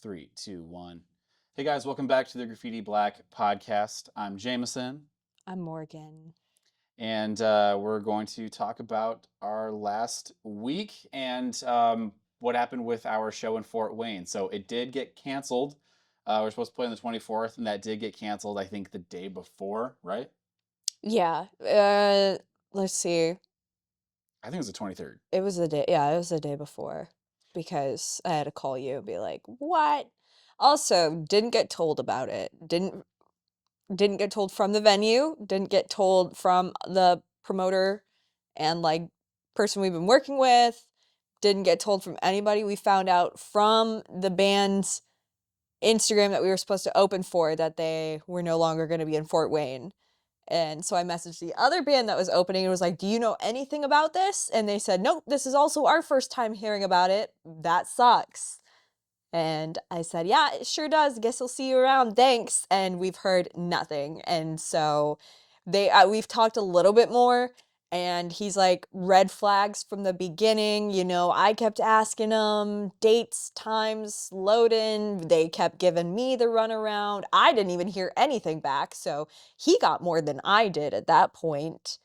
Three, two, one. Hey guys, welcome back to the Graffiti Black podcast. I'm Jameson, I'm Morgan. and we're going to talk about our last week and what happened with our show in Fort Wayne. So it did get canceled. We're supposed to play on the 24th, and that did get canceled, I think, the day before, right? Yeah. Let's see. I think it was the 23rd. It was the day. Yeah, it was the day before because I had to call you and be like, "What?" Also, didn't get told about it. Didn't get told from the venue. Didn't get told from the promoter and person we've been working with. Didn't get told from anybody. We found out from the band's Instagram that we were supposed to open for that they were no longer going to be in Fort Wayne. And so I messaged the other band that was opening and was like, "Do you know anything about this?" And they said, "Nope, this is also our first time hearing about it. That sucks." And I said, "Yeah, it sure does. Guess I'll see you around. Thanks." And we've heard nothing. And so we've talked a little bit more, and he's like, red flags from the beginning. I kept asking him dates, times, load in. They kept giving me the runaround. I didn't even hear anything back. So he got more than I did at that point.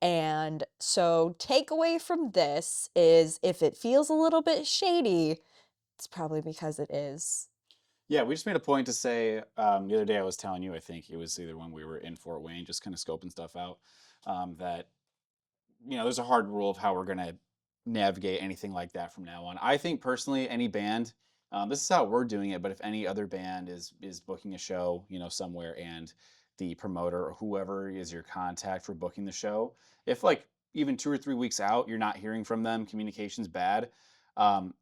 And so takeaway from this is if it feels a little bit shady, it's probably because it is. Yeah, we just made a point to say the other day I was telling you, I think it was either when we were in Fort Wayne, just kind of scoping stuff out, that there's a hard rule of how we're going to navigate anything like that from now on. I think personally, any band, this is how we're doing it, but if any other band is booking a show, somewhere, and the promoter or whoever is your contact for booking the show, if like even 2 or 3 weeks out you're not hearing from them, communication's bad. Um,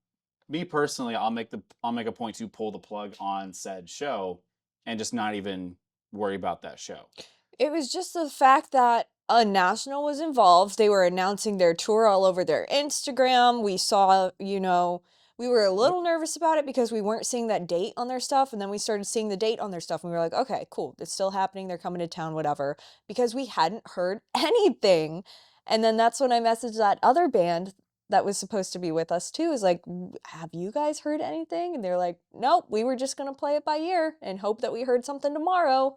Me personally, I'll make a point to pull the plug on said show and just not even worry about that show. It was just the fact that a national was involved. They were announcing their tour all over their Instagram. We saw, we were a Yep. little nervous about it because we weren't seeing that date on their stuff. And then we started seeing the date on their stuff. And we were like, okay, cool. It's still happening. They're coming to town, whatever. Because we hadn't heard anything. And then that's when I messaged that other band that was supposed to be with us too, is like, have you guys heard anything? And they're like, nope, we were just going to play it by ear and hope that we heard something tomorrow.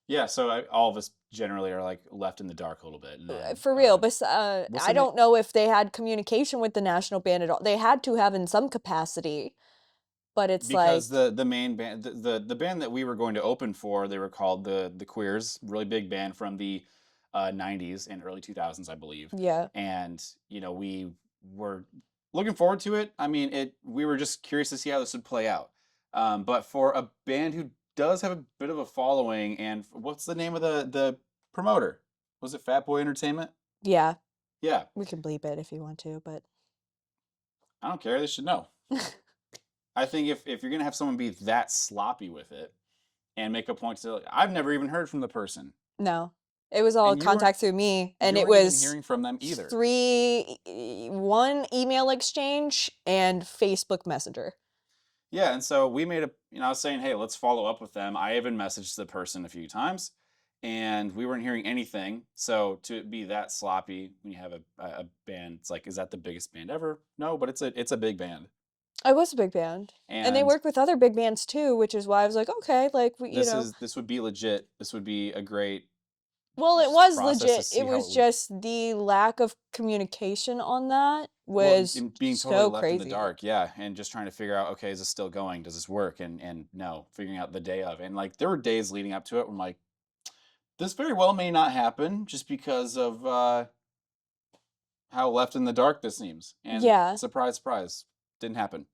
Yeah, so all of us generally are like left in the dark a little bit, and then For real, but what's I the name? don't know if they had communication with the national band at all. They had to have in some capacity, but it's Because like, the main band, the band that we were going to open for, they were called the Queers, really big band from the '90s and early 2000s, I believe. yeah. And we were looking forward to it. I mean, it. We were just curious to see how this would play out. But for a band who does have a bit of a following, and what's the name of the promoter? Was it Fat Boy Entertainment? Yeah, Yeah, we can bleep it if you want to, but I don't care. They should know. I think if you're gonna have someone be that sloppy with it and make a point to, I've never even heard from the person, no. It was all and contact through me, and you it weren't even was hearing from them either. one email exchange and Facebook Messenger. Yeah, and so we made a, I was saying, hey, let's follow up with them. I even messaged the person a few times, and we weren't hearing anything. So to be that sloppy when you have a band, it's like, is that the biggest band ever? No, but it's a big band, I was a big band, and they and work with other big bands too, which is why I was like, okay, like this would be legit. This would be a great Well, it was process to legit. see It how was it would. just the lack of communication on that Well, was in being totally so left in the crazy. dark, yeah, and just trying to figure out, okay, is this still going? Does this work? And no, figuring out the day of, and like there were days leading up to it where I'm like, this very well may not happen just because of how left in the dark this seems. And Yeah. surprise, surprise, didn't happen.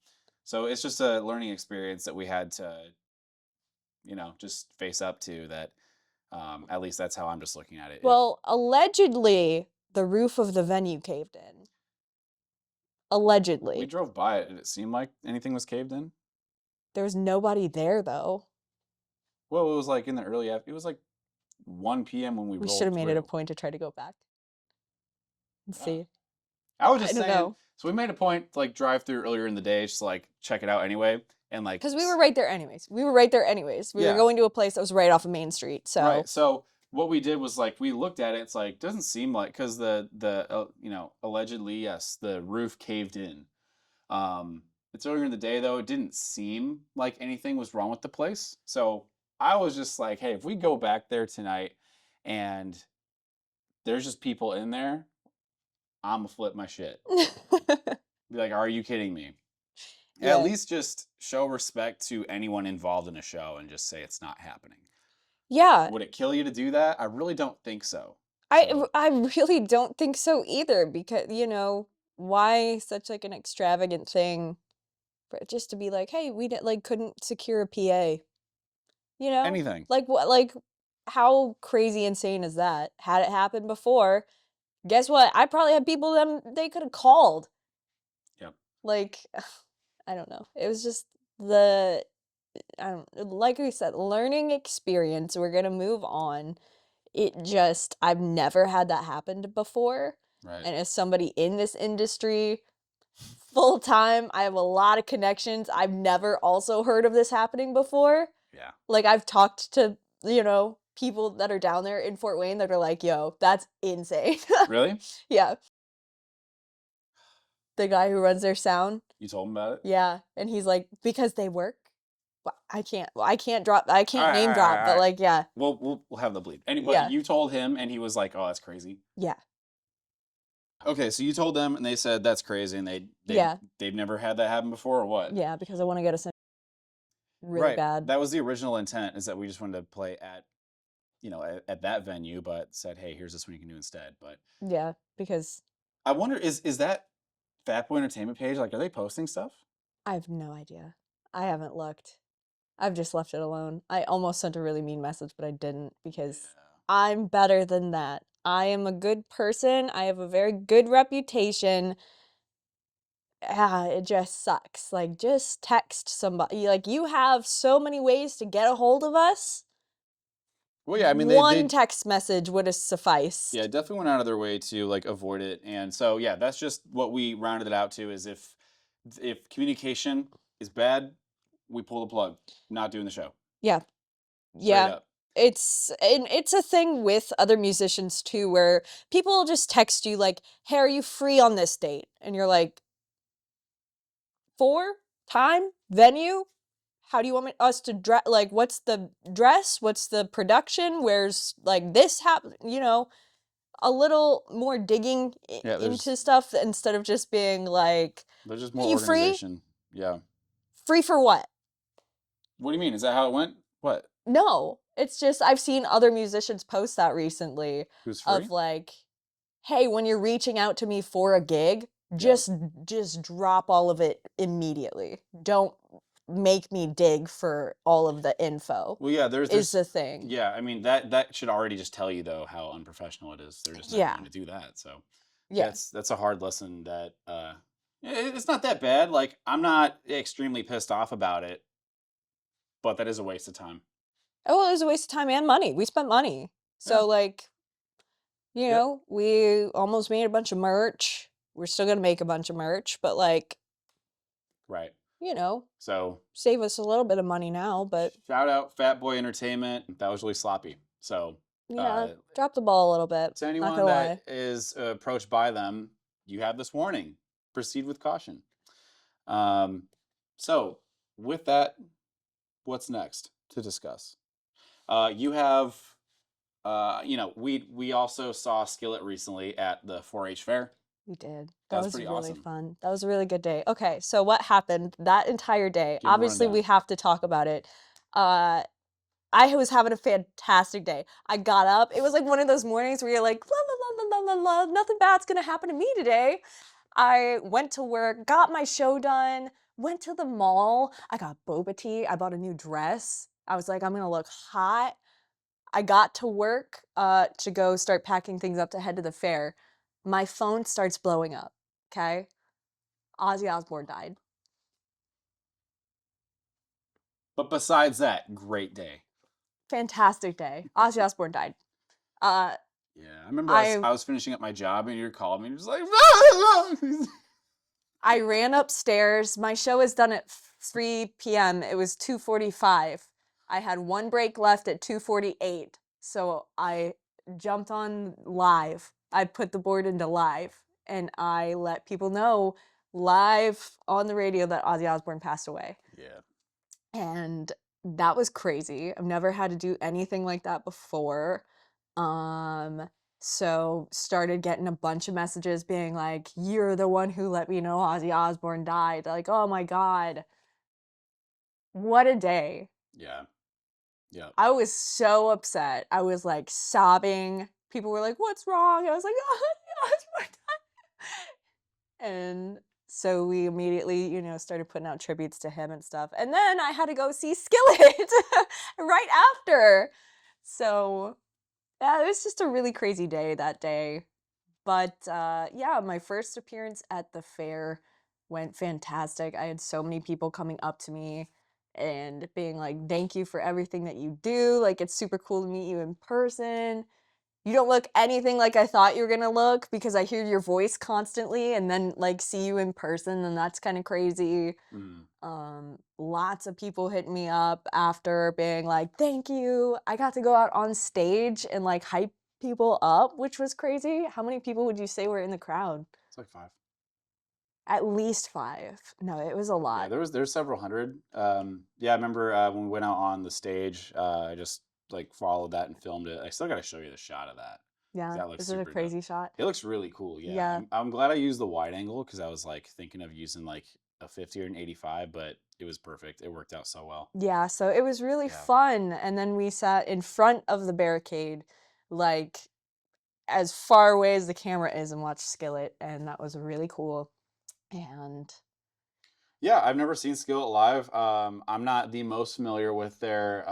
So it's just a learning experience that we had to, just face up to that. At least that's how I'm just looking at it. If Well, allegedly, the roof of the venue caved in. we Allegedly. drove by it, did it seem like anything was caved in? There was nobody there, though. Well, it was like in the it was like 1 p.m. when we We should have rolled made it a through. point to try to go back and Yeah. see. I was I just don't saying, know. so we made a point to like drive through earlier in the day, just to, like check it out anyway, and like, Because we were right there anyways. We were right there anyways. We were yeah, going to a place that was right off of Main Street. right. So, So what we did was like we looked at it. It's like doesn't seem like because the allegedly, yes, the roof caved in. it's earlier in the day though. It didn't seem like anything was wrong with the place. So I was just like, hey, if we go back there tonight and there's just people in there, I'm gonna flip my shit. Be like, are you kidding me? At Yeah. least just show respect to anyone involved in a show and just say it's not happening. Yeah. Would it kill you to do that? I really don't think so. I So I really don't think so either because, why such like an extravagant thing for just to be like, "Hey, we did like couldn't secure a PA." You know? anything. Like what like how crazy insane is that? Had it happened before, guess what? I probably had people they could have called. Yep. Like I don't know. It was just the I don't like we said, learning experience. We're gonna move on. I've never had that happen before. Right. And as somebody in this industry full time, I have a lot of connections. I've never also heard of this happening before. Yeah. Like I've talked to, people that are down there in Fort Wayne that are like, yo, that's insane. Really? Yeah. The guy who runs their sound. You told him about it? Yeah. And he's like, because they work. I can't drop, I All can't right, all name right, all right, drop, all but right. like, yeah. We'll have the bleed. But Yeah. you told him, and he was like, "Oh, that's crazy." Yeah. Okay, so you told them, and they said that's crazy, and Yeah. they've never had that happen before, or what? Yeah. Because I want to get us in really Right. bad. That was the original intent, is that we just wanted to play at at that venue, but said, hey, here's this one you can do instead. But Yeah. Because I wonder, is that Fat Boy Entertainment page, like, are they posting stuff? I have no idea. I haven't looked. I've just left it alone. I almost sent a really mean message, but I didn't because Yeah. I'm better than that. I am a good person. I have a very good reputation. It just sucks. Like, just text somebody. Like, you have so many ways to get a hold of us. Well, yeah, I mean, One text message would have yeah, sufficed. definitely went out of their way to like avoid it. And so, yeah, that's just what we rounded it out to, is if communication is bad, we pull the plug. Not doing the show. Yeah. Straight Yeah. up. It's a thing with other musicians too, where people will just text you like, "Hey, are you free on this date?" And you're like, "For time, venue, how do you want us to dress? Like, what's the dress? What's the production? Where's like this happen? A little more digging Yeah, into stuff instead of just being like, there's just "Are more you free? organization. Yeah. Free for what?" What do you mean? Is that how it went? What? No, it's just I've seen other musicians post that recently Who's of free? like, "Hey, when you're reaching out to me for a gig, Yeah. just drop all of it immediately. Don't make me dig for all of the info." Well, yeah, Is the thing. yeah, I mean that should already just tell you though how unprofessional it is. They're just never Yeah. going to do that. So Yeah. that's a hard lesson that it's not that bad. Like, I'm not extremely pissed off about it, but that is a waste of time. Oh, it was a waste of time and money. We spent money. Yeah. So like, Yep. we almost made a bunch of merch. We're still gonna make a bunch of merch, but like, Right. you know, So save us a little bit of money now, but shout out Fat Boy Entertainment. That was really sloppy. So yeah, uh, drop the ball a little bit. to Not anyone gonna that lie. is approached by them, you have this warning. Proceed with caution. Um, so with that, what's next to discuss? You have, we also saw Skillet recently at the 4-H fair. We did. That That was was pretty really awesome. fun. That was a really good day. Okay, so what happened that entire day? Give 'em a Obviously, we rundown. have to talk about it. Uh, I was having a fantastic day. I got up. It was like one of those mornings where you're like, la la la la la la, la, nothing bad's gonna happen to me today. I went to work, got my show done, went to the mall. I got boba tea. I bought a new dress. I was like, I'm gonna look hot. I got to work to go start packing things up to head to the fair. My phone starts blowing up. Okay. Ozzy Osbourne died. But besides that, great day. Fantastic day. Ozzy Osbourne died. Uh, Yeah, I remember I I was finishing up my job and you called me and you're just like, I ran upstairs. My show is done at 3 p.m. It was 2:45. I had one break left at 2:48. So I jumped on live. I put the board into live and I let people know live on the radio that Ozzy Osbourne passed away. Yeah. And that was crazy. I've never had to do anything like that before. Um, so started getting a bunch of messages being like, "You're the one who let me know Ozzy Osbourne died." Like, oh my God, what a day. Yeah. Yeah. I was so upset. I was like sobbing. People were like, "What's wrong?" I was like, "Oh, Ozzy Osbourne died." And so we immediately, started putting out tributes to him and stuff. And then I had to go see Skillet right after. So yeah, it was just a really crazy day that day. But yeah, my first appearance at the fair went fantastic. I had so many people coming up to me and being like, "Thank you for everything that you do. Like, it's super cool to meet you in person. You don't look anything like I thought you were gonna look because I hear your voice constantly and then like see you in person, and that's kind of crazy." Mm. Lots of people hit me up after being like, "Thank you. I got to go out on stage and like hype people up," which was crazy. How many people would you say were in the crowd? It's like 5. At least 5. No, it was a Yeah, lot. there's several hundred. Yeah, I remember when we went out on the stage. I just like followed that and filmed it. I still got to show you the shot of that because Yeah, that looks is it a super dope. crazy shot? It looks really cool. Yeah, Yeah. I'm glad I used the wide angle because I was like thinking of using like a 50 or an 85, but it was perfect. It worked out so well. Yeah, so it was really Yeah. fun. And then we sat in front of the barricade, like as far away as the camera is, and watched Skillet, and that was really cool. And Yeah, I've never seen Skillet live. I'm not the most familiar with their,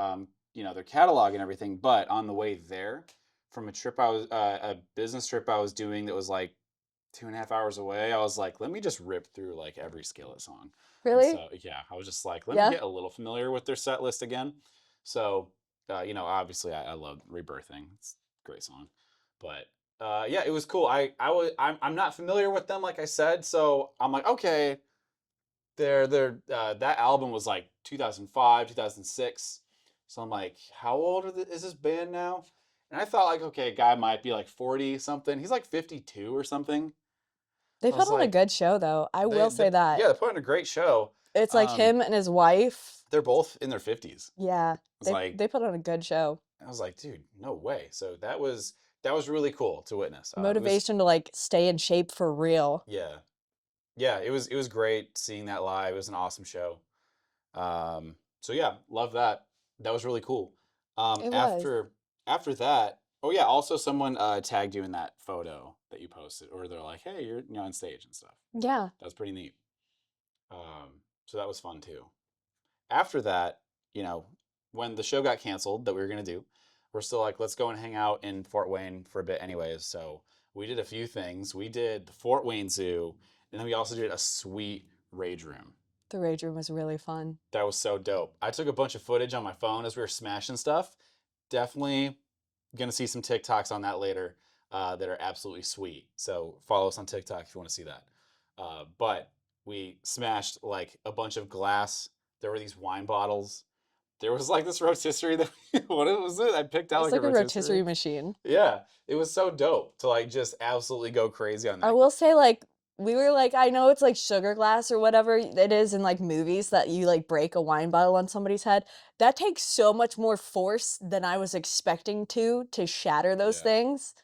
their catalog and everything. But on the way there, from a business trip I was doing that was like 2.5 hours away, I was like, let me just rip through like every Skillet song. And really? so, yeah, I was just like, let me Yeah. get a little familiar with their set list again. So, obviously, I love Rebirthing. It's a great song, but yeah, it was cool. I'm not familiar with them, like I said, so I'm like, okay, that album was like 2005, 2006. So I'm like, how old is this band now? And I thought like, okay, a guy might be like 40 something. He's like 52 or something. They I put was on a like, good show, though. I will say that. yeah, they put on a great show. It's like Um, him and his wife. they're both in their 50s. Yeah, I was they like, they put on a good show. dude, no way. So that was really cool to witness. It was Motivation to like stay in shape for real. yeah. Yeah, it was great seeing that live. It was an awesome show. So yeah, love that. That was really cool. It was. After that, oh yeah, also someone tagged you in that photo that you posted, or they're like, "Hey, you're on stage and stuff." Yeah. That was pretty neat. So that was fun too. After that, when the show got canceled that we were gonna do, we're still like, let's go and hang out in Fort Wayne for a bit, anyways. So we did a few things. We did the Fort Wayne Zoo, and then we also did a sweet rage room. The Rage Room was really fun. That was so dope. I took a bunch of footage on my phone as we were smashing stuff. Definitely gonna see some TikToks on that later that are absolutely sweet. So follow us on TikTok if you want to see that. But we smashed like a bunch of glass. There were these wine bottles. There was like this rotisserie that what was it? I picked out It's like a like a rotisserie. rotisserie machine. Yeah, it was so dope to like just absolutely go crazy on I that. will say, like, we were like, I know it's like sugar glass or whatever it is in like movies that you like break a wine bottle on somebody's head. That takes so much more force than I was expecting to shatter those Yeah, things.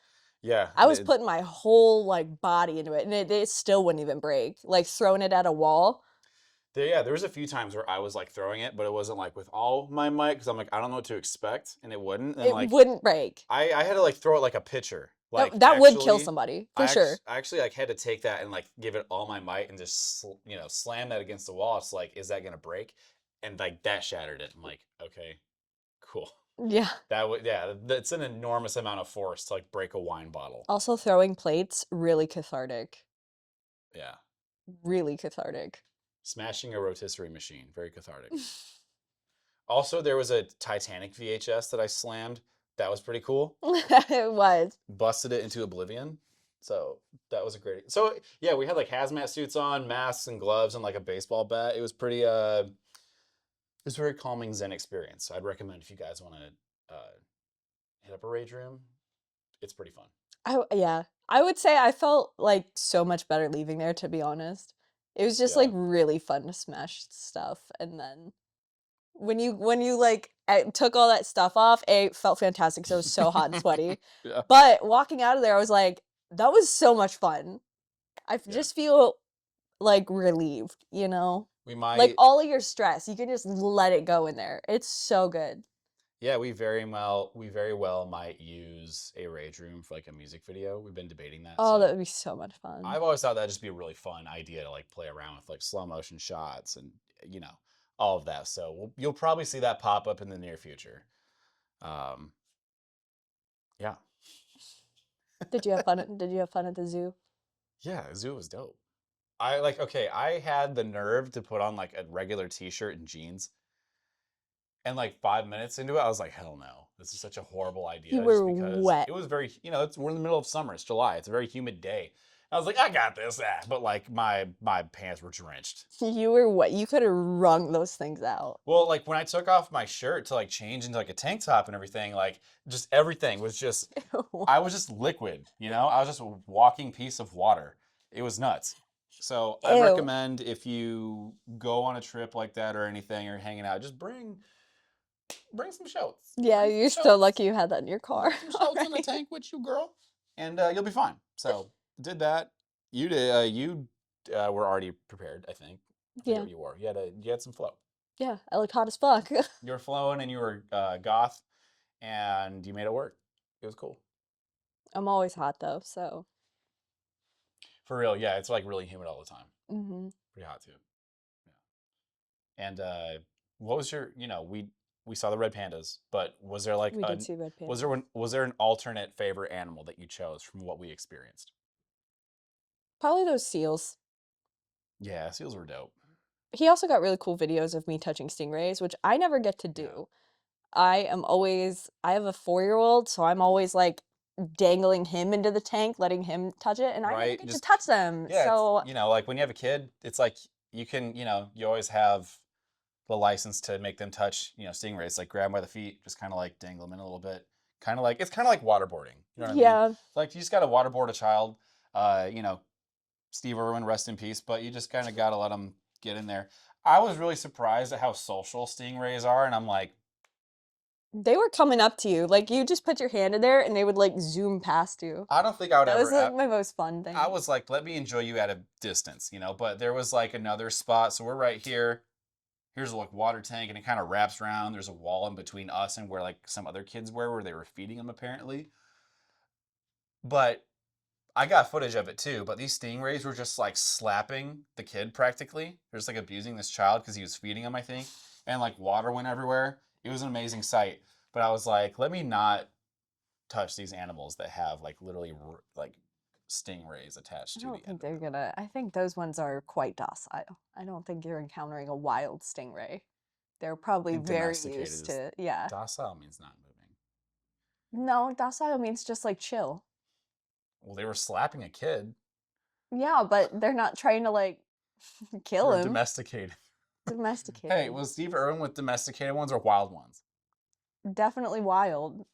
yeah. I was putting my whole like body into it, and it still wouldn't even break. Like throwing it at a wall, There was a few times where I was like throwing it, but it wasn't like with all my might because I'm like, I don't know what to expect, and it wouldn't. And it like, wouldn't break. I had to like throw it like a pitcher. Like That would kill actually, somebody for sure. I actually like had to take that and like give it all my might and just slam that against the wall. It's like, is that gonna break? And like that shattered it. I'm like, okay, cool. Yeah. That would yeah, that's an enormous amount of force to like break a wine bottle. Also, throwing plates really cathartic. Yeah, Really cathartic. smashing a rotisserie machine, very cathartic. Also, there was a Titanic VHS that I slammed. That was pretty cool. It was. Busted it into oblivion. So that was a great. So yeah, we had like hazmat suits on, masks and gloves, and like a baseball bat. It was pretty. It was a very calming Zen experience. So I'd recommend if you guys want to hit up a rage room. It's pretty fun. Yeah. I would say I felt like so much better leaving there, to be honest. It was just like Yeah. really fun to smash stuff, and then when you like took all that stuff off, it felt fantastic because it was so hot and sweaty. Yeah. But walking out of there, I was like, that was so much fun. I Yeah. just feel like relieved, you know? We Like might. all of your stress, you can just let it go in there. It's so good. Yeah, we very well might use a rage room for like a music video. We've been debating that. Oh, that So would be so much fun. I've always thought that'd just be a really fun idea to like play around with like slow motion shots and you know all of that. So you'll probably see that pop up in the near future. Um, yeah, Did you have fun at the zoo? yeah, Zoo was dope. I like okay. I had the nerve to put on like a regular T-shirt and jeans, and like 5 minutes into it, I was like, hell no, this is such a horrible You idea. Just were because wet. it was very, we're in the middle of summer. It's July. It's a very humid day. I was like, I got this, but like my pants were drenched. You were wet. You could have wrung those things out. Well, like when I took off my shirt to like change into like a tank top and everything, like just everything was just, I was just liquid. I was just a walking piece of water. It was nuts. So I'd Ew. recommend if you go on a trip like that or anything or hanging out, just bring some shots. Yeah, Bring some you're so shots. lucky you had that in your car Bring some shots in the already. tank with you, girl, and you'll be fine. So did that. You did. You were already prepared. I forget Yeah, what you wore. You had some flow. yeah, I look hot as fuck. You were flowing and you were goth, and you made it work. It was cool. I'm always hot though, so. For real, yeah. It's like really humid all the time. Hmm. Pretty hot too. Yeah. And what was your? We saw the red pandas, but was there like We did see red pandas. was there an alternate favorite animal that you chose from what we experienced? Probably those seals. Yeah, seals were dope. He also got really cool videos of me touching stingrays, which I never get to Yeah. do. I have a 4-year-old, so I'm always like dangling him into the tank, letting him touch it, and I never Right? get to Just touch them. yeah, it's So, like when you have a kid, it's like you can, you always have the license to make them touch, stingrays, like grab them by the feet, just kind of like dangle them in a little bit. Kind of like it's kind of like waterboarding. You know what I mean? yeah, Like you just got to waterboard a child. Uh, you know, Steve Irwin, rest in peace, but you just kind of got to let them get in there. I was really surprised at how social stingrays are, and I'm like, they were coming up to you. Like you just put your hand in there and they would like zoom past you. I don't think I would That was ever. like my most fun I thing. was like, let me enjoy you at a distance, But there was like another spot, so we're right here. Here's a like water tank, and it kind of wraps around. There's a wall in between us and where like some other kids were, where they were feeding them apparently. But I got footage of it too. But these stingrays were just like slapping the kid practically. They're just like abusing this child because he was feeding him, I think, and like water went everywhere. It was an amazing sight. But I was like, let me not touch these animals that have like literally like stingrays I attached to don't the end think of they're them. gonna. I think those ones are quite docile. I don't think you're encountering a wild stingray. They're I probably think very domesticated used is to, yeah. docile means not moving. No, docile means just like chill. Well, they were slapping a kid. Yeah, but they're not trying to like They kill were him. domesticated. Hey, Domesticated. was Steve Irwin with domesticated ones or wild ones? Definitely wild.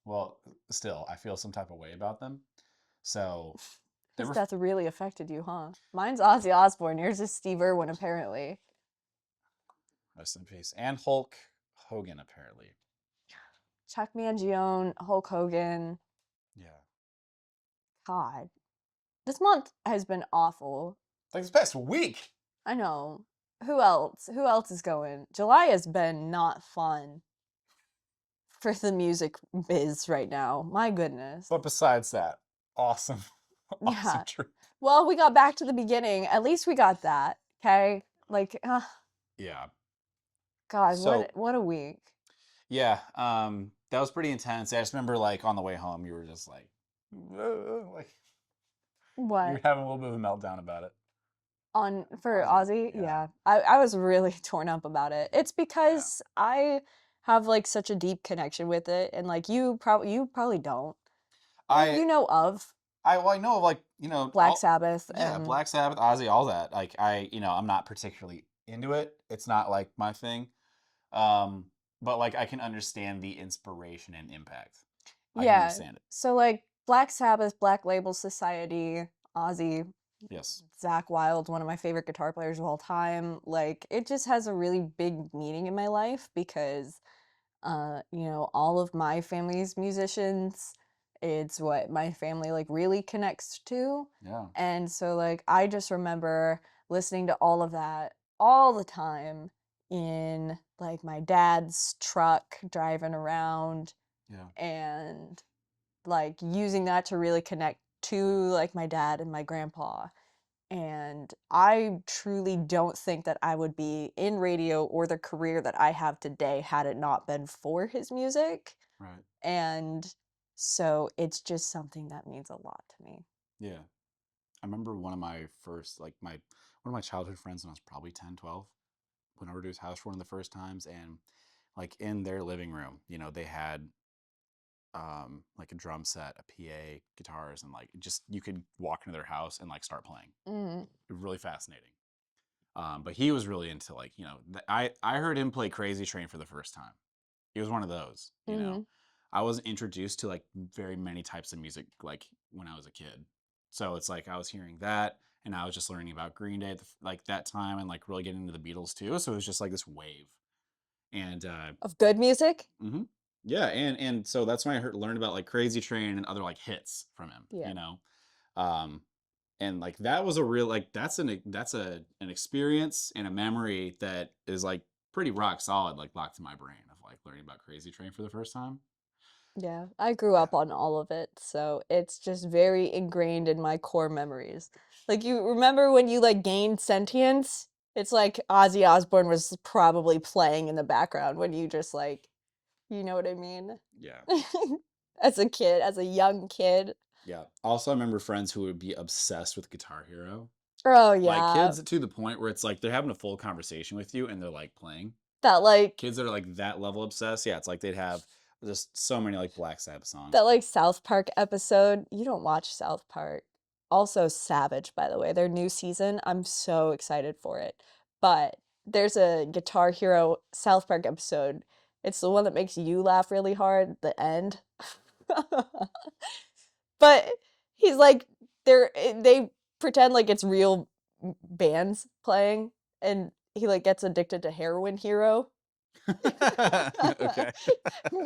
Well, still, I feel some type of way about them. So they His were death really affected you, huh? Mine's Ozzy Osbourne. Yours is Steve Irwin, apparently. rest in peace, and Hulk Hogan apparently. Chuck Mangione, Hulk Hogan. Yeah, God. This month has been awful. like this past week. I know. Who else? Who else is going? July has been not fun for the music biz right now. My goodness. But besides that, awesome, awesome Yeah. trip. Well, we got back to the beginning. At least we got that. Okay? Like, Yeah. God, So what a week. yeah, that was pretty intense. I just remember like on the way home, you were just like, like you were What? having a little bit of a meltdown about it. On for Ozzy. Ozzy? Yeah. Yeah. I was really torn up about it. It's Yeah. because I have like such a deep connection with it and like you probably don't. I You know of I know of like Black all Sabbath yeah, and Black Sabbath, Ozzy, all that. Like I'm not particularly into it. It's not like my thing. Um, but like I can understand the inspiration and impact. I can yeah. understand it. So like Black Sabbath, Black Label Society, Ozzy. Yes. Zach Wilde, one of my favorite guitar players of all time. Like, it just has a really big meaning in my life because, all of my family's musicians. It's what my family like really connects to. Yeah. And so like I just remember listening to all of that all the time in like my dad's truck driving around Yeah. and like using that to really connect to like my dad and my grandpa. And I truly don't think that I would be in radio or the career that I have today had it not been for his music. Right. And so it's just something that means a lot to me. Yeah. I remember one of my first, like one of my childhood friends when I was probably 10, 12. Went over to his house for one of the first times, and like in their living room, they had like a drum set, a PA, guitars, and like just you could walk into their house and like start playing. Mm. Really fascinating. But he was really into like, I heard him play Crazy Train for the first time. He was one of those. Mhm. I wasn't introduced to like very many types of music like when I was a kid. So it's like I was hearing that and I was just learning about Green Day at like that time and like really getting into the Beatles too. So it was just like this wave. And Of good music? mhm. Yeah, and so that's when I learned about like Crazy Train and other like hits from him, Yeah. Um and like that was a real like that's an experience and a memory that is like pretty rock solid like locked in my brain of like learning about Crazy Train for the first time. Yeah. I grew Yeah. up on all of it, so it's just very ingrained in my core memories. Like you remember when you like gained sentience? It's like Ozzy Osbourne was probably playing in the background when you just like, you know what I mean? Yeah. As a kid, as a young kid. Yeah. Also, I remember friends who would be obsessed with Guitar Hero. Oh Like yeah. kids to the point where it's like they're having a full conversation with you and they're like playing. That like Kids that are like that level obsessed, yeah, it's like they'd have just so many like Black Sabbath that songs. like South Park episode. You don't watch South Park. Also Savage, by the way. Their new season. I'm so excited for it. But there's a Guitar Hero South Park episode. It's the one that makes you laugh really hard, the end. But he's like they pretend like it's real bands playing and he like gets addicted to heroin hero. Okay.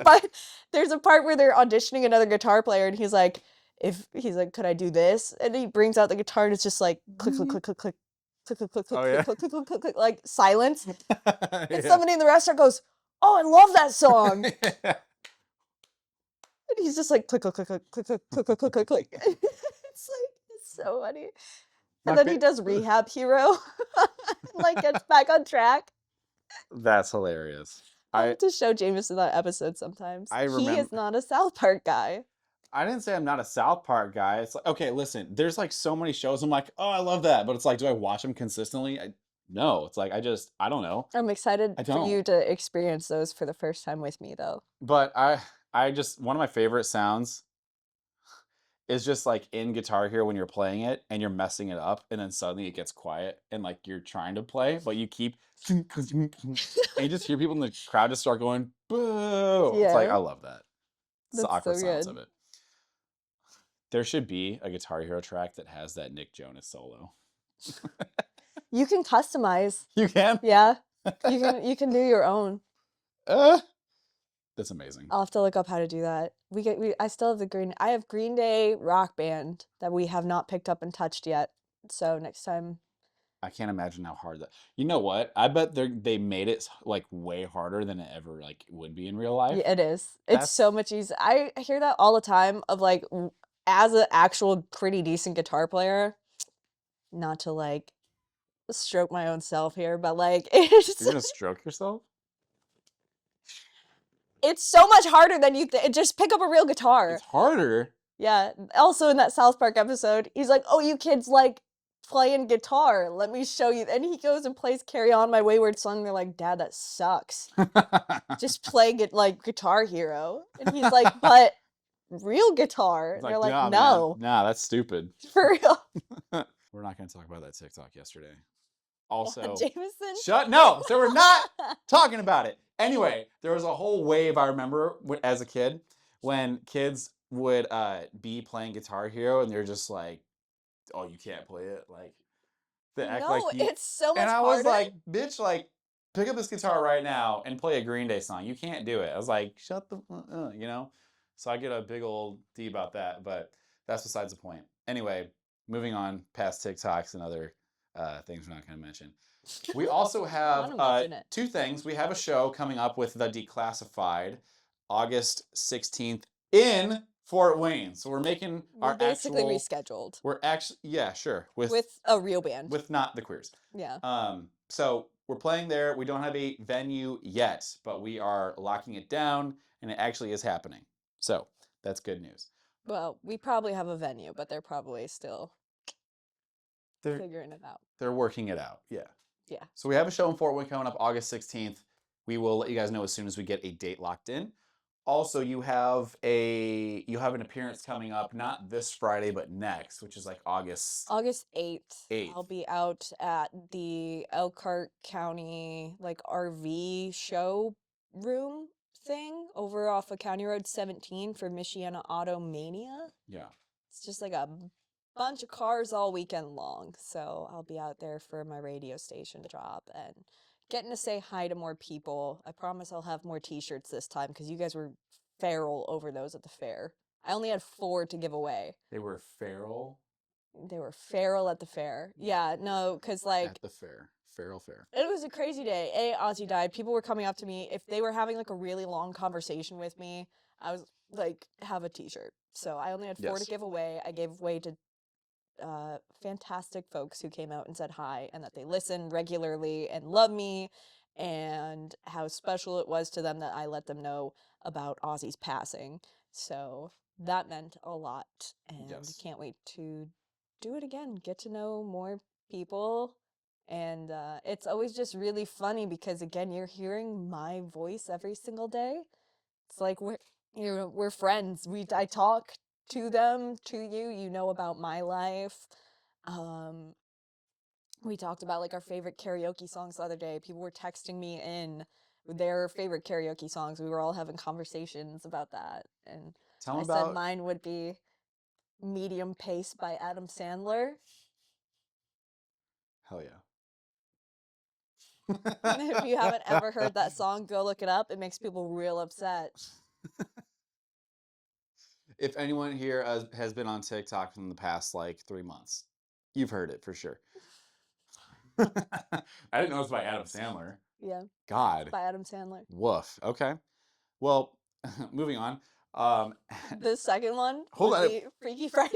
But there's a part where they're auditioning another guitar player and he's like, if he's like, could I do this? And he brings out the guitar and it's just like click, click, click, click, click, click, click, click, click, Oh click, yeah. click, click, click, click, click, like silence. And Yeah. somebody in the restaurant goes, oh, I love that song. And he's just like click, click, click, click, click, click, click, click, click, click, click. It's like, it's so funny. My And then he does Rehab Hero and like gets back on track. That's hilarious. I'll I have to show Jameson that episode sometimes. I He is remember not a South Park guy. I didn't say I'm not a South Park guy. It's like, okay, listen, there's like so many shows I'm like, "Oh, I love that." But it's like, do I watch them consistently? No. It's like I don't know. I'm excited I for don't. you to experience those for the first time with me, though. But I just one of my favorite sounds is just like in Guitar Hero when you're playing it and you're messing it up and then suddenly it gets quiet and like you're trying to play, but you keep and you just hear people in the crowd just start going, "Boo." It's like I Yeah, love that. It's the that's awkward so silence of good. it. There should be a Guitar Hero track that has that Nick Jonas solo. You can customize. You can? Yeah, you can do your own. Uh, that's amazing. I'll have to look up how to do that. I still have I have Green Day Rock Band that we have not picked up and touched yet. So next time, I can't imagine how hard that. You know what? I bet they made it like way harder than it ever like would be in real life. yeah, it is. It's That's so much easier. I hear that all the time of like as an actual pretty decent guitar player, not to like stroke my own self here, but like you're gonna stroke yourself. it's so much harder than you think. Just pick up a real It's guitar. harder. Yeah. Also in that South Park episode, he's like, "Oh, you kids like playing guitar. Let me show you." And he goes and plays "Carry On My Wayward Son." They're like, "Dad, that sucks. Just play like Guitar Hero." And he's like, "But real guitar." It's And they're like, like, nah, man, "No, nah, that's stupid. for real." We're not gonna talk about that TikTok yesterday. Yeah, Also, Jameson. no. So we're not talking about it. Anyway, there was a whole wave I remember as a kid when kids would be playing Guitar Hero and they're just like "Oh, you can't play it." Like they act like No, you. it's so And much I was harder. like, "Bitch, like pick up this guitar right now and play a Green Day song. You can't do it." I was like, "Shut the," you know. So I get a big old D about that, but that's besides the point. Anyway, moving on past TikToks and other things we're not going to mention. We also I have want to mention it. two things. We have a show coming up with the Declassified August 16th in Fort Wayne. So we're making We our basically actual, rescheduled we're actually, yeah, sure, with a real band. with not the queers. Yeah. So we're playing there. We don't have a venue yet, but we are locking it down and it actually is happening. So that's good news. Well, we probably have a venue, but they're probably still They're figuring it out. they're working it out. Yeah. Yeah. So we have a show in Fort Wayne coming up August 16th. We will let you guys know as soon as we get a date locked in. Also, you have an appearance coming up not this Friday but next, which is like August August 8th, 8th. I'll be out at the Elkhart County like RV show room thing over off of County Road 17 for Michiana Auto Mania. Yeah. It's just like a bunch of cars all weekend long. So I'll be out there for my radio station job and getting to say hi to more people. I promise I'll have more t-shirts this time because you guys were feral over those at the fair. I only had 4 to give away. They were feral They were feral at the fair. Yeah, no, because like at the fair. Feral fair. it was a crazy day. Ozzy died. People were coming up to me. If they were having like a really long conversation with me, I was like, have a t-shirt. So I only had 4 to Yes. give away. I gave away to fantastic folks who came out and said hi and that they listen regularly and love me and how special it was to them that I let them know about Ozzy's passing. So that meant a lot and Yes. can't wait to do it again, get to know more people. And it's always just really funny because again, you're hearing my voice every single day. It's like we're friends. I talk to them, to you. You know about my life. Um, we talked about like our favorite karaoke songs the other day. People were texting me in their favorite karaoke songs. We were all having conversations about that, and Tell I them said about. mine would be "Medium Pace" by Adam Sandler. Hell yeah. If you haven't ever heard that song, go look it up. It makes people real upset. If anyone here has been on TikTok in the past like 3 months, you've heard it for sure. I didn't know it was by Adam Sandler. Yeah, God. by Adam Sandler. Woof. Okay. Well, moving on. Um, The second one hold would on. be Freaky Friday.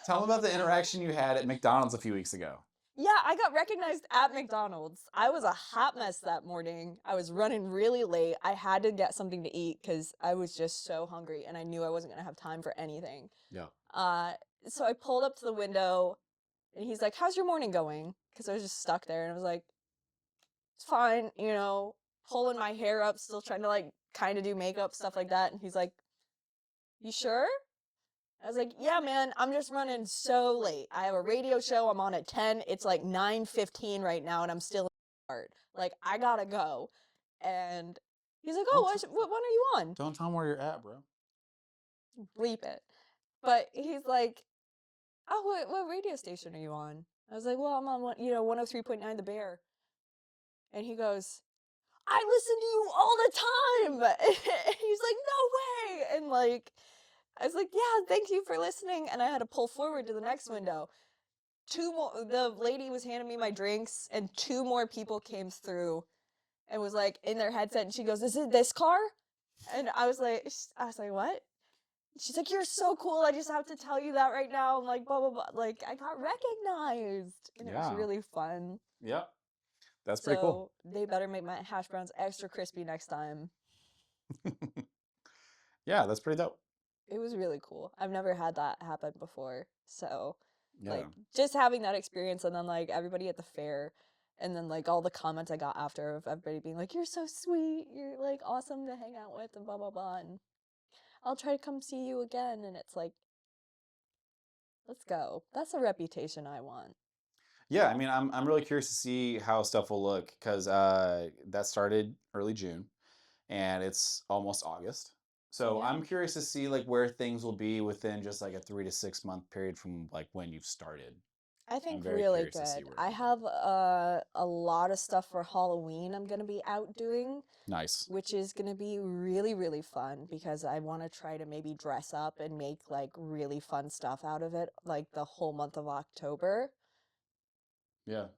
Tell them about the interaction you had at McDonald's a few weeks ago. Yeah, I got recognized at McDonald's. I was a hot mess that morning. I was running really late. I had to get something to eat because I was just so hungry and I knew I wasn't going to have time for anything. Yeah. Uh, so I pulled up to the window and he's like, "How's your morning going?" Because I was just stuck there and I was like, "It's fine, pulling my hair up, still trying to like kind of do makeup, stuff like that." And he's like, "You sure?" I was like, "Yeah, man, I'm just running so late. I have a radio show. I'm on at 10. It's like 9:15 right now, and I'm still in the start. Like, I gotta go." And he's like, "Oh, what one are you on?" Don't tell them where you're at, bro. Bleep it. But he's like, "Oh, what radio station are you on?" I was like, "Well, I'm on 103.9 The Bear." And he goes, "I listen to you all the time." And he's like, "No way!" And like, I was like, "Yeah, thank you for listening." And I had to pull forward to the next window. The lady was handing me my drinks, and 2 more people came through and was like in their headset, and she goes, "Is it this car?" And I was like, "What?" She's like, "You're so cool. I just have to tell you that right now." I'm like, blah, blah, blah. Like, I got recognized, and it was Yeah. really fun. Yep. That's pretty cool. So they better make my hash browns extra crispy next time. Yeah, that's pretty dope. It was really cool. I've never had that happen before. So, Yeah. like, just having that experience and then, like, everybody at the fair and then, like, all the comments I got after of everybody being like, "You're so sweet. You're, like, awesome to hang out with," and blah, blah, blah. And I'll try to come see you again. And it's like, let's go. That's a reputation I want. Yeah, I mean, I'm really curious to see how stuff will look because that started early June, and it's almost August. So Yeah. I'm curious to see like where things will be within just like a 3 to 6 month period from like when you've started. I I'm think very really curious to see good. where I it'll go. have a lot of stuff for Halloween I'm gonna be out doing, Nice. which is gonna be really, really fun because I want to try to maybe dress up and make like really fun stuff out of it, like the whole month of October. Yeah,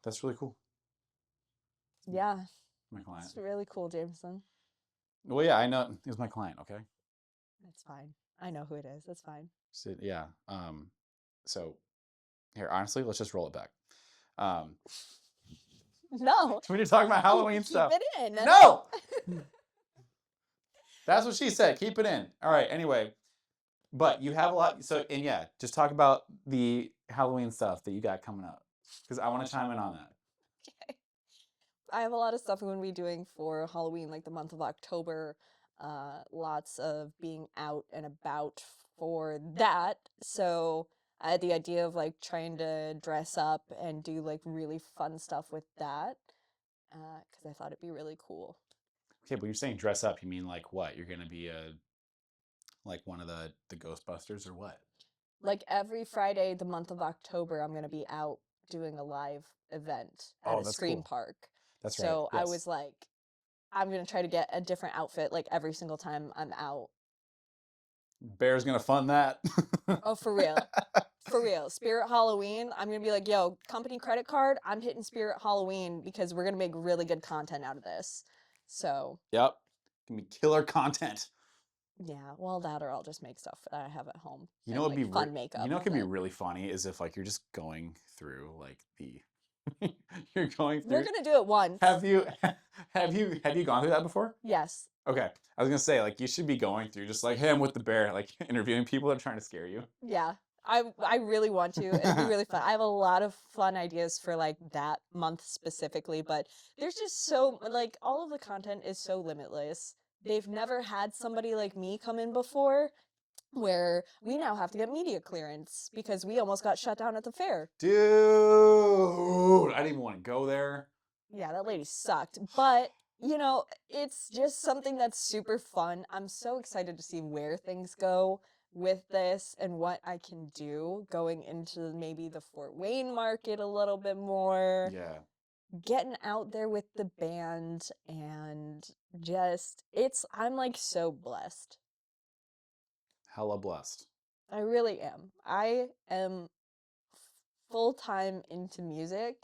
that's really cool. Yeah, My client. it's really cool, Jameson. Well, yeah, I know he was my client. Okay. It's fine. I know who it is. It's fine. So, yeah. So here, honestly, let's just roll it back. Um, No, when you're talking about Halloween keep stuff, it in. no, that's what she said. Keep it in. All right. Anyway, but you have a lot. So, and yeah, just talk about the Halloween stuff that you got coming up because I want to chime in on that. I have a lot of stuff I'm going to be doing for Halloween, like the month of October. Lots of being out and about for that. So I had the idea of like trying to dress up and do like really fun stuff with that because I thought it'd be really cool. Okay, but you're saying dress up. You mean like what? You're gonna be a like one of the Ghostbusters or what? Like every Friday, the month of October, I'm going to be out doing a live event at Oh, a that's Scream cool. Park. That's right. So I Yes. was like, I'm gonna try to get a different outfit like every single time I'm out. Bear's gonna fund that. Oh, for real. For real. Spirit Halloween, I'm gonna be like, yo, company credit card, I'm hitting Spirit Halloween because we're gonna make really good content out of this. So, Yep. Gonna be killer content. yeah, well, that or I'll just make stuff that I have at home You know and what'd like be fun you makeup. know what could be But really funny is if like you're just going through like the you're going we're through gonna do it once. have you have you gone through that before? Yes. Okay. I was gonna say like you should be going through just like hey I'm with the bear like interviewing people that are trying to scare you. Yeah. I really want to. It'll be really fun. I have a lot of fun ideas for like that month specifically, but there's just so like all of the content is so limitless. They've never had somebody like me come in before where we now have to get media clearance because we almost got shut down at the fair. Dude, I didn't even want to go there. Yeah, that lady sucked. But, you know, it's just something that's super fun. I'm so excited to see where things go with this and what I can do going into maybe the Fort Wayne market a little bit more, Yeah. getting out there with the band and just I'm like so blessed. Hella blessed. I really am. I am full time into music.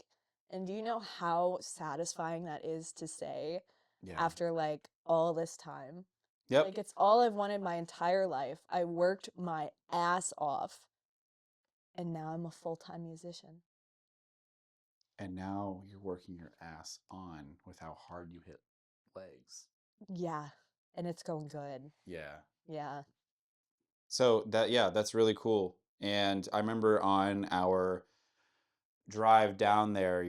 And do you know how satisfying that is to say Yeah. after like all this time? Yep. Like it's all I've wanted my entire life. I worked my ass off and now I'm a full time musician. And now you're working your ass on with how hard you hit legs. Yeah. And it's going good. Yeah. Yeah. So that yeah, that's really cool. And I remember on our drive down there,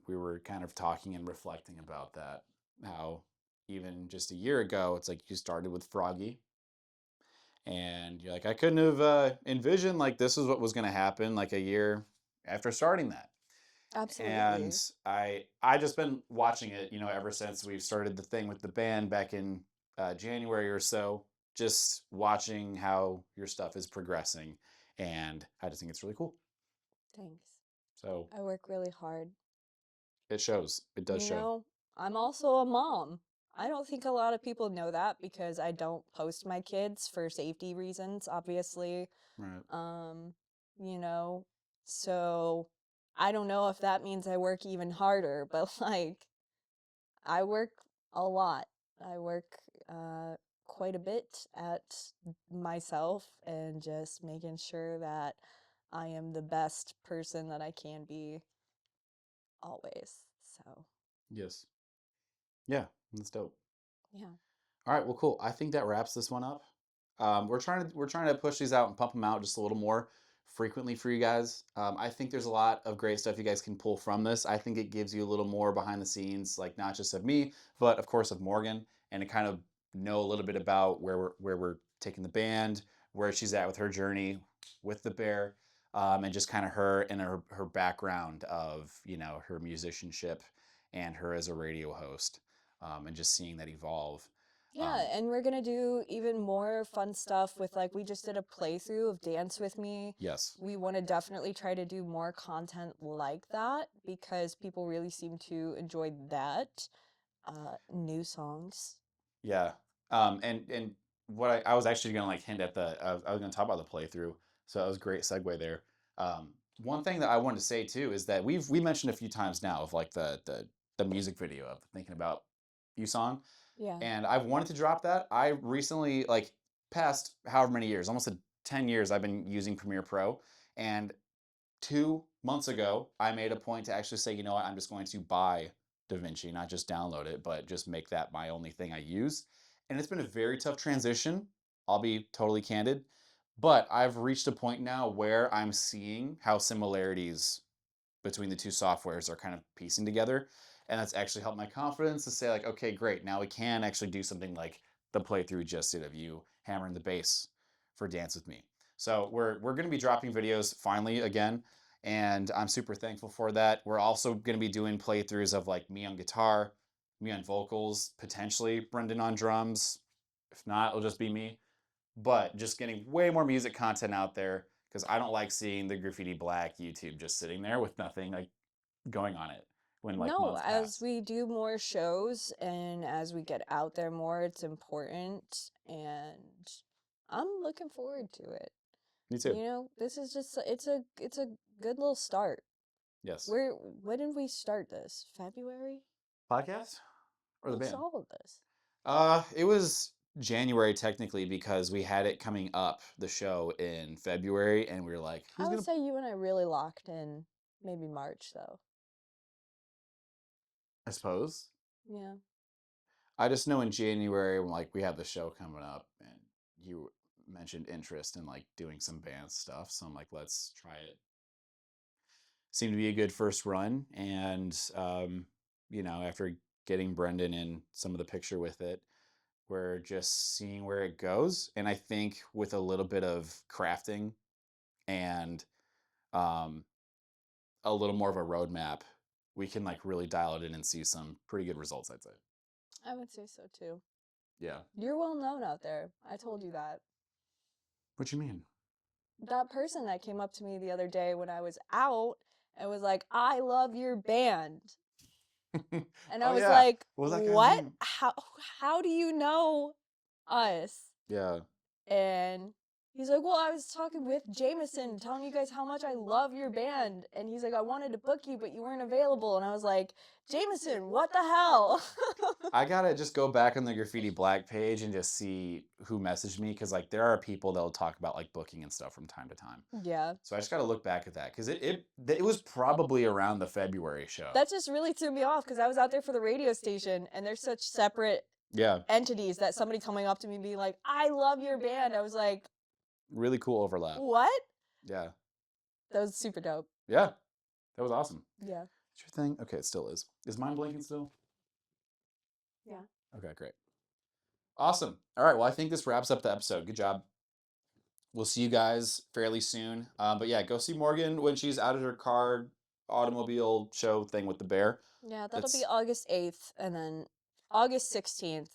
we were kind of talking and reflecting about that. How even just a year ago, it's like you started with Froggy, and you're like, I couldn't have envisioned like this is what was going to happen like a year after starting that. And Absolutely. I just been watching it, you know, ever since we've started the thing with the band back in January or so. Just watching how your stuff is progressing, and I just think it's really cool. Thanks. So I work really hard. it shows. It does You show. know, I'm also a mom. I don't think a lot of people know that because I don't post my kids for safety reasons, obviously. Right. Um, you know, so I don't know if that means I work even harder, but like I work a lot. I work quite a bit at myself and just making sure that I am the best person that I can be always. So, Yes. Yeah. That's dope. yeah. All right, well, cool. I think that wraps this one up. We're trying to push these out and pump them out just a little more frequently for you guys. I think there's a lot of great stuff you guys can pull from this. I think it gives you a little more behind the scenes, like not just of me, but of course of Morgan, and to kind of know a little bit about where we're taking the band, where she's at with her journey with the bear, and just kind of her and her background of her musicianship and her as a radio host, and just seeing that evolve. Yeah, and we're gonna do even more fun stuff with like we just did a playthrough of Dance With Me. Yes. We want to definitely try to do more content like that because people really seem to enjoy that. New songs. Yeah. And what I was actually gonna like hint at I was gonna talk about the playthrough, so that was a great segue there. One thing that I wanted to say too is that we mentioned a few times now of like the music video of Thinking About You song, Yeah. and I've wanted to drop that. I recently, like, past however many years, almost 10 years, I've been using Premiere Pro, and 2 months ago, I made a point to actually say, you know what, I'm just going to buy DaVinci, not just download it, but just make that my only thing I use. And it's been a very tough transition. I'll be totally candid. But I've reached a point now where I'm seeing how similarities between the two softwares are kind of piecing together. And that's actually helped my confidence to say, like, okay, great. Now we can actually do something like the playthrough just did of you hammering the bass for Dance With Me. So we're going to be dropping videos finally again, and I'm super thankful for that. We're also going to be doing playthroughs of like me on guitar, me on vocals, potentially Brendan on drums. If not, it'll just be me. But just getting way more music content out there because I don't like seeing the Graffiti Black YouTube just sitting there with nothing like going on it when like No, months as pass. we do more shows and as we get out there more, it's important and I'm looking forward to it. Me too. You know, this is just it's a good little start. Yes. When did we start this? February? Podcast or the What's band? all of this? It was January technically because we had it coming up the show in February, and we were like, I who's would gonna? say you and I really locked in maybe March though. I suppose. Yeah. I just know in January when like we have the show coming up, and you mentioned interest in like doing some band stuff, so I'm like, let's try it. Seemed to be a good first run, and after getting Brendan in some of the picture with it, we're just seeing where it goes. And I think with a little bit of crafting and um, a little more of a roadmap, we can like really dial it in and see some pretty good results, I'd say. I would say so too. Yeah. You're well known out there. I told you that. What you mean? That person that came up to me the other day when I was out and was like, "I love your band." And I Oh was yeah. like, What was that guy's "What? name? How do you know us?" Yeah. And he's like, "Well, I was talking with Jameson, telling you guys how much I love your band." And he's like, "I wanted to book you, but you weren't available." And I was like, "Jameson, what the hell?" I gotta just go back on the Graffiti Black page and just see who messaged me because like there are people that'll talk about like booking and stuff from time to time. Yeah. So I just gotta look back at that because it was probably around the February show. That just really threw me off because I was out there for the radio station and they're such separate Yeah. entities that somebody coming up to me being like, "I love your band." I was like, Really cool overlap. "What?" Yeah. That was super dope. Yeah. That was awesome. Yeah. Is your thing? Okay, it still is. Is mine blinking still? Yeah. Okay, great. Awesome. All right. Well, I think this wraps up the episode. Good job. We'll see you guys fairly soon. But yeah, go see Morgan when she's out at her car automobile show thing with the bear. Yeah, that'll be That's August 8th and then August 16th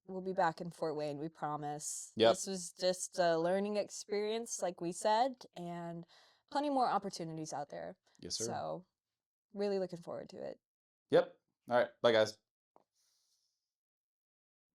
we'll be back in Fort Wayne, we promise. Yep. This was just a learning experience like we said and plenty more opportunities out there. Yes, sir. So, really looking forward to it. Yep. All right. Bye, guys.